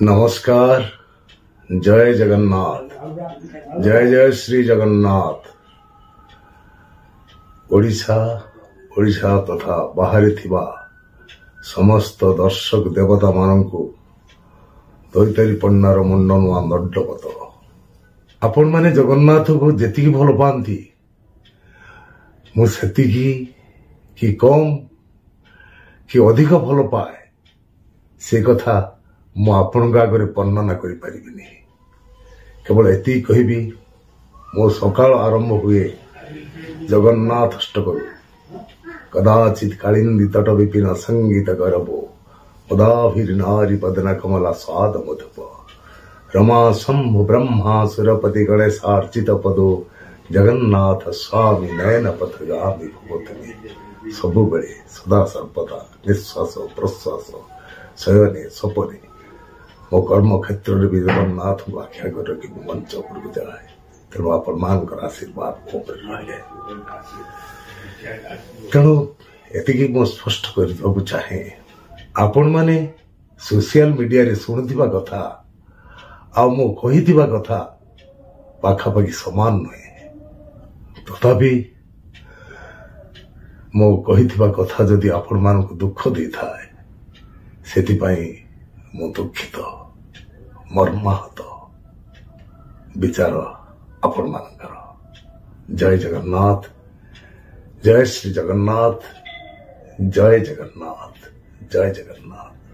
नमस्कार। जय जगन्नाथ। जय जय श्री जगन्नाथ। ओडिशा ओडिशा तथा बाहर थिबा समस्त दर्शक देवता मानंकु दैतारी पन्नार मुंडनुआ दंडवत। आपण माने जगन्नाथ को जेतिकी भल पाती मु सेतिकी कि कम कि अधिक भल पाए से कथा मु आपण आगे वर्णना करि परिबिनी। केवल एति कहबी मो सकाळ आरंभ हुए जगन्नाथ अष्टकरू कदाचित कालिंदी तट विपिन संगीत गरबो उदाभिर नारी पदन कमला स्वाद मधुप रमा शंभु ब्रह्मा सुरपति गणेशार्चित पदो जगन्नाथ स्वामी नयन पथगामी भूतमी। सबु बेले सदा सर्वदा निश्वास प्रश्वास शयने सपने मो कर्म क्षेत्र में भी जगन्नाथ को आख्या कर मंच उपरକୁ ଯାଏ। ତେଣୁ ଆପଣମାନଙ୍କର ଆଶୀର୍ବାଦ ମୋ ଉପରେ ରହେ। ତେଣୁ ଏତିକି ମୁଁ ସ୍ପଷ୍ଟ କରିବାକୁ ଚାହେଁ, ଆପଣମାନେ ସୋସିଆଲ ମିଡିଆରେ ଶୁଣୁଥିବା କଥା ଆଉ ମୁଁ କହିଥିବା କଥା ପାଖାପାଖି ସମାନ ନୁହେଁ। ତଥାପି ମୁଁ କହିଥିବା କଥା ଯଦି ଆପଣମାନଙ୍କୁ ଦୁଃଖ ଦେଇଥାଏ ସେଥିପାଇଁ ମୁଁ ଦୁଃଖିତ, ମର୍ମାହତ। ବିଚାର ଆପଣମାନଙ୍କର। ଜୟ ଜଗନ୍ନାଥ। जय श्री जगन्नाथ। जय जगन्नाथ। जय जगन्नाथ।